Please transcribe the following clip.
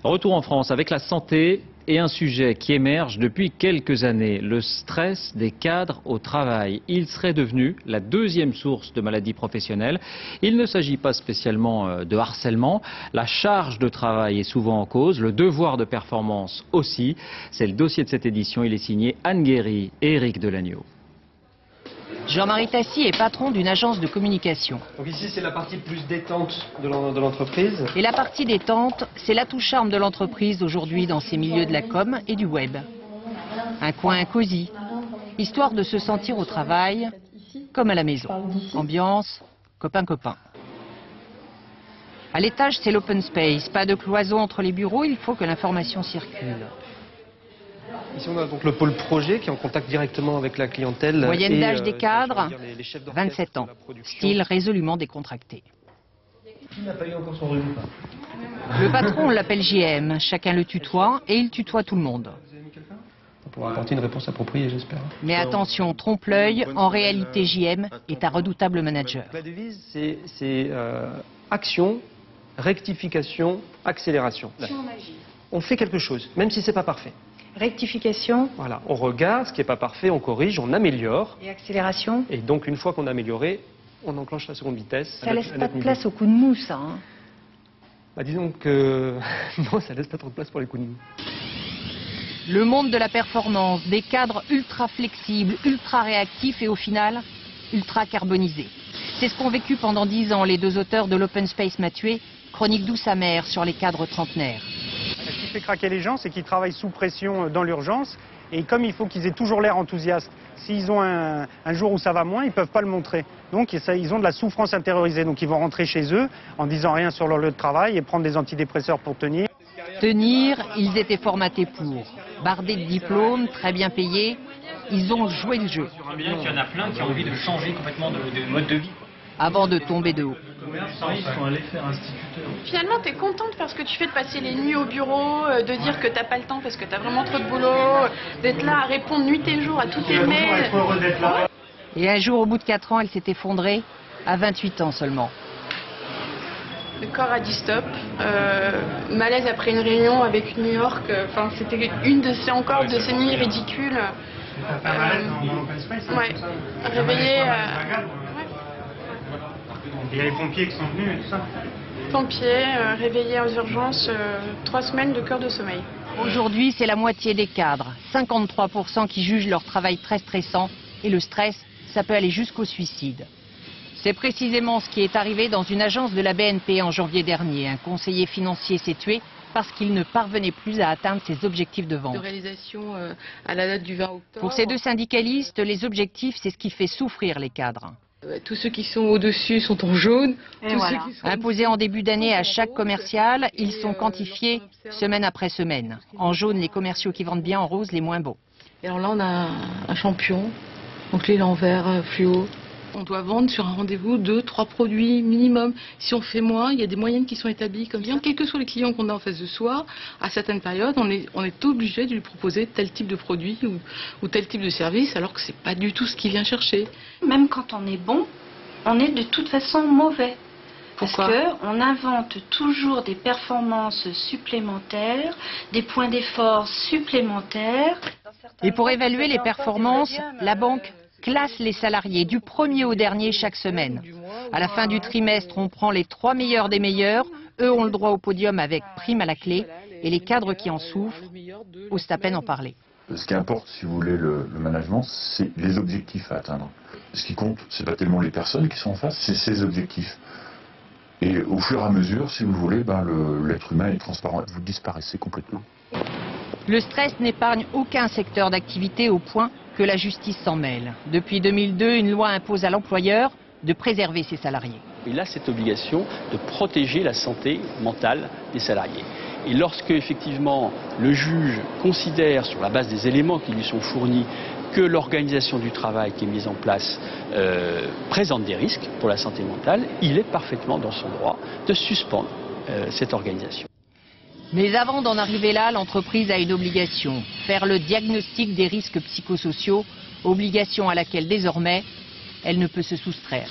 Retour en France avec la santé et un sujet qui émerge depuis quelques années, le stress des cadres au travail. Il serait devenu la deuxième source de maladies professionnelles. Il ne s'agit pas spécialement de harcèlement. La charge de travail est souvent en cause, le devoir de performance aussi. C'est le dossier de cette édition. Il est signé Anne Guéry et Éric Delagneau. Jean-Marie Tassi est patron d'une agence de communication. Donc ici, c'est la partie plus détente de l'entreprise. Et la partie détente, c'est l'atout charme de l'entreprise aujourd'hui dans ces milieux de la com et du web. Un coin cosy, histoire de se sentir au travail comme à la maison. Ambiance, copain-copain. À l'étage, c'est l'open space. Pas de cloison entre les bureaux, il faut que l'information circule. Ici, on a donc le pôle projet qui est en contact directement avec la clientèle. Moyenne d'âge des cadres, 27 ans. Style résolument décontracté. Qui n'a pas eu encore son rhume? Le patron, on l'appelle JM. Chacun le tutoie et il tutoie tout le monde. On pourra apporter une réponse appropriée, j'espère. Mais attention, trompe-l'œil, en réalité JM est un redoutable manager. La devise, c'est action, rectification, accélération. On fait quelque chose, même si c'est pas parfait. Rectification. Voilà, on regarde ce qui n'est pas parfait, on corrige, on améliore. Et accélération. Et donc, une fois qu'on a amélioré, on enclenche la seconde vitesse. Ça laisse pas de place au coup de mou, ça. Hein. Bah, disons que non, ça laisse pas trop de place pour les coups de mou. Le monde de la performance, des cadres ultra flexibles, ultra réactifs et au final, ultra carbonisés. C'est ce qu'ont vécu pendant 10 ans les deux auteurs de l'Open Space Matué, chronique douce amère sur les cadres trentenaires. Ce qui fait craquer les gens, c'est qu'ils travaillent sous pression dans l'urgence. Et comme il faut qu'ils aient toujours l'air enthousiastes, s'ils ont un jour où ça va moins, ils ne peuvent pas le montrer. Donc ils ont de la souffrance intériorisée. Donc ils vont rentrer chez eux en disant rien sur leur lieu de travail et prendre des antidépresseurs pour tenir. Tenir, ils étaient formatés pour. Bardés de diplômes, très bien payés, ils ont joué le jeu. Il y en a plein qui ont envie de changer complètement de mode de vie. Avant de tomber de haut. Finalement, tu es contente parce que tu fais de passer les nuits au bureau, de dire que t'as pas le temps parce que tu as vraiment trop de boulot, d'être là à répondre nuit et jour à tous tes mails. Et un jour, au bout de 4 ans, elle s'est effondrée, à 28 ans seulement. Le corps a dit stop. Malaise après une réunion avec New York. Enfin, c'était une de ces nuits ridicules. Ouais. Réveillée. Il y a les pompiers qui sont venus et tout ça. Pompiers, réveillés aux urgences, 3 semaines de cœur de sommeil. Aujourd'hui, c'est la moitié des cadres, 53% qui jugent leur travail très stressant. Et le stress, ça peut aller jusqu'au suicide. C'est précisément ce qui est arrivé dans une agence de la BNP en janvier dernier. Un conseiller financier s'est tué parce qu'il ne parvenait plus à atteindre ses objectifs de vente. De réalisation à la date du 20 octobre. Pour ces deux syndicalistes, les objectifs, c'est ce qui fait souffrir les cadres. Tous ceux qui sont au-dessus sont en jaune. Voilà. Imposés en début d'année à chaque commercial, ils sont quantifiés semaine après semaine. En jaune, les commerciaux qui vendent bien, en rose, les moins beaux. Et alors là, on a un champion. Donc lui, il est en vert fluo. On doit vendre sur un rendez-vous 2-3 produits minimum. Si on fait moins, il y a des moyennes qui sont établies comme ça. Quels que soient les clients qu'on a en face de soi, à certaines périodes, on est obligé de lui proposer tel type de produit ou tel type de service, alors que c'est pas du tout ce qu'il vient chercher. Même quand on est bon, on est de toute façon mauvais. Pourquoi ? Parce qu'on invente toujours des performances supplémentaires, des points d'effort supplémentaires. Et pour évaluer les performances, la banque classe les salariés du premier au dernier chaque semaine. À la fin du trimestre, on prend les 3 meilleurs des meilleurs. Eux ont le droit au podium avec prime à la clé. Et les cadres qui en souffrent osent à peine en parler. Ce qui importe, si vous voulez, le management, c'est les objectifs à atteindre. Ce qui compte, c'est pas tellement les personnes qui sont en face, c'est ces objectifs. Et au fur et à mesure, si vous voulez, l'être humain est transparent. Vous disparaissez complètement. Le stress n'épargne aucun secteur d'activité au point que la justice s'en mêle. Depuis 2002, une loi impose à l'employeur de préserver ses salariés. Il a cette obligation de protéger la santé mentale des salariés. Et lorsque, effectivement, le juge considère, sur la base des éléments qui lui sont fournis, que l'organisation du travail qui est mise en place présente des risques pour la santé mentale, il est parfaitement dans son droit de suspendre cette organisation. Mais avant d'en arriver là, l'entreprise a une obligation, faire le diagnostic des risques psychosociaux, obligation à laquelle désormais, elle ne peut se soustraire.